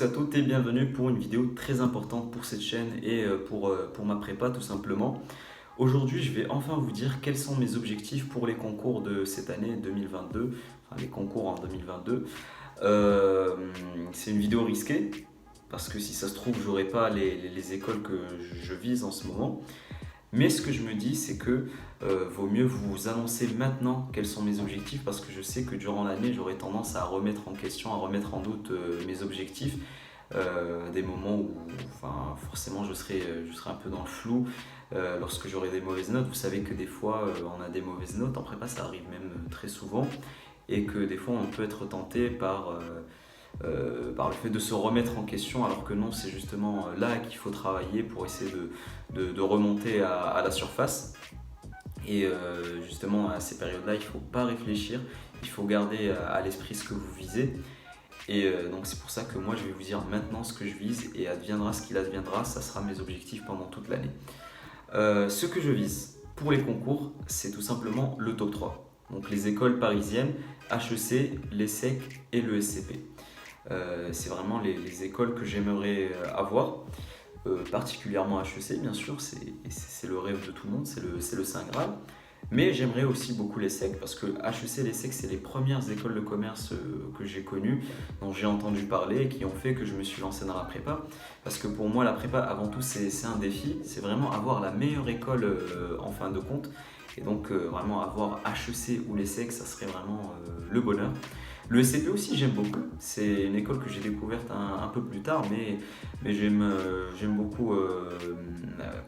tous à toutes et bienvenue pour une vidéo très importante pour cette chaîne et pour ma prépa tout simplement. Aujourd'hui, je vais enfin vous dire quels sont mes objectifs pour les concours de cette année 2022, enfin les concours en 2022. C'est une vidéo risquée parce que si ça se trouve, j'aurai pas les écoles que je vise en ce moment. Mais ce que je me dis, c'est que vaut mieux vous annoncer maintenant quels sont mes objectifs parce que je sais que durant l'année, j'aurai tendance à remettre en question, à remettre en doute mes objectifs. Des moments où enfin, forcément je serai un peu dans le flou lorsque j'aurai des mauvaises notes. Vous savez que des fois on a des mauvaises notes en prépa, ça arrive même très souvent, et que des fois on peut être tenté par le fait de se remettre en question, alors que non, c'est justement là qu'il faut travailler pour essayer de remonter à la surface. Et justement, à ces périodes-là, il ne faut pas réfléchir, il faut garder à l'esprit ce que vous visez. Et donc c'est pour ça que moi, je vais vous dire maintenant ce que je vise, et adviendra ce qu'il adviendra, ça sera mes objectifs pendant toute l'année. Ce que je vise pour les concours, c'est tout simplement le top 3. Donc les écoles parisiennes, HEC, l'ESSEC et le SCP. C'est vraiment les écoles que j'aimerais avoir, particulièrement HEC bien sûr, c'est le rêve de tout le monde, c'est le Saint Graal. Mais j'aimerais aussi beaucoup l'ESSEC parce que HEC et l'ESSEC, c'est les premières écoles de commerce que j'ai connues, dont j'ai entendu parler et qui ont fait que je me suis lancé dans la prépa. Parce que pour moi, la prépa, avant tout, c'est un défi, c'est vraiment avoir la meilleure école en fin de compte. Et donc vraiment avoir HEC ou l'ESSEC, ça serait vraiment le bonheur. Le SCP aussi, j'aime beaucoup. C'est une école que j'ai découverte un peu plus tard, mais j'aime beaucoup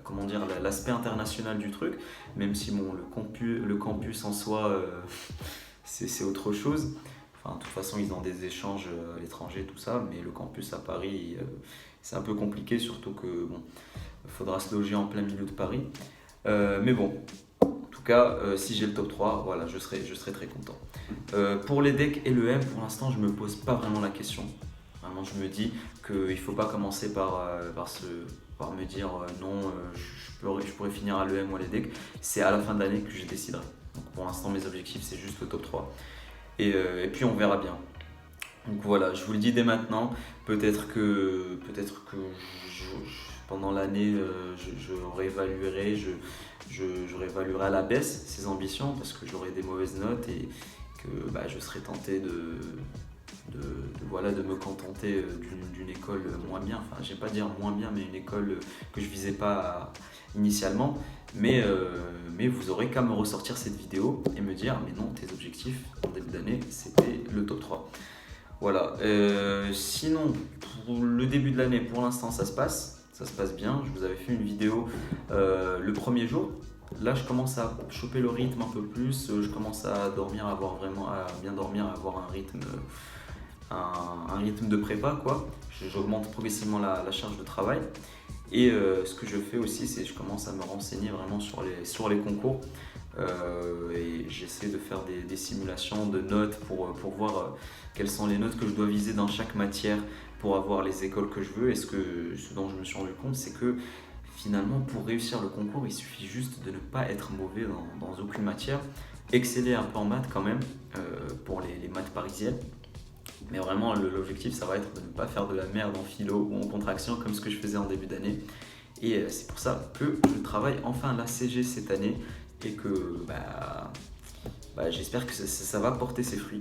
comment dire, l'aspect international du truc, même si bon, le campus en soi, c'est autre chose. Enfin, de toute façon, ils ont des échanges à l'étranger, tout ça, mais le campus à Paris, c'est un peu compliqué, surtout que bon, faudra se loger en plein milieu de Paris. Mais bon, en tout cas, si j'ai le top 3, voilà, je serai très content. Pour les decks et le M, pour l'instant, je ne me pose pas vraiment la question. Vraiment, je me dis qu'il ne faut pas commencer par me dire non, je pourrais finir à l'EM ou à l'EDEC. C'est à la fin de l'année que je déciderai. Donc pour l'instant, mes objectifs, c'est juste le top 3. Et puis, on verra bien. Donc voilà, je vous le dis dès maintenant. Peut-être que pendant l'année, je réévaluerai, je réévaluerai à la baisse ces ambitions parce que j'aurai des mauvaises notes et que je serai tenté voilà, de me contenter d'une école moins bien. Enfin, je ne vais pas dire moins bien, mais une école que je ne visais pas initialement. Mais vous aurez qu'à me ressortir cette vidéo et me dire mais non, tes objectifs en début d'année, c'était le top 3. Voilà. Sinon, pour le début de l'année, pour l'instant, ça se passe bien. Je vous avais fait une vidéo le premier jour. Là, je commence à choper le rythme un peu plus. Je commence à dormir, à bien dormir, à avoir un rythme de prépa, quoi. J'augmente progressivement la charge de travail. Et ce que je fais aussi, c'est que je commence à me renseigner vraiment sur les concours. Et j'essaie de faire des simulations de notes pour voir quelles sont les notes que je dois viser dans chaque matière pour avoir les écoles que je veux. Et ce dont je me suis rendu compte, c'est que finalement, pour réussir le concours, il suffit juste de ne pas être mauvais dans aucune matière, exceller un peu en maths quand même, pour les maths parisiennes. Mais vraiment, l'objectif, ça va être de ne pas faire de la merde en philo ou en contraction comme ce que je faisais en début d'année. Et c'est pour ça que je travaille enfin la CG cette année et que j'espère que ça va porter ses fruits.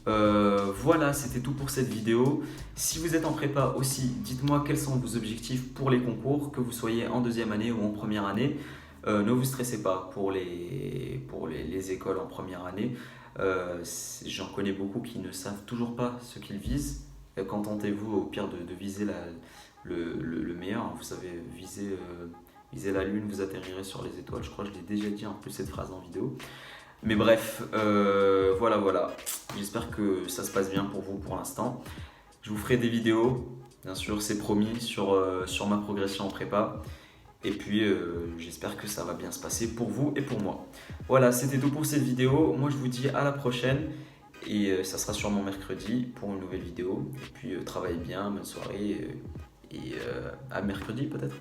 Voilà, c'était tout pour cette vidéo. Si vous êtes en prépa aussi, dites-moi quels sont vos objectifs pour les concours, que vous soyez en deuxième année ou en première année. Ne vous stressez pas pour les écoles en première année. J'en connais beaucoup qui ne savent toujours pas ce qu'ils visent. Contentez-vous au pire de viser le meilleur. Vous savez, viser la lune, vous atterrirez sur les étoiles. Je crois que je l'ai déjà dit en plus cette phrase en vidéo. Mais bref, voilà. J'espère que ça se passe bien pour vous pour l'instant. Je vous ferai des vidéos, bien sûr, c'est promis, sur ma progression en prépa. Et puis, j'espère que ça va bien se passer pour vous et pour moi. Voilà, c'était tout pour cette vidéo. Moi, je vous dis à la prochaine. Et ça sera sûrement mercredi pour une nouvelle vidéo. Et puis, travaillez bien, bonne soirée. Et à mercredi peut-être.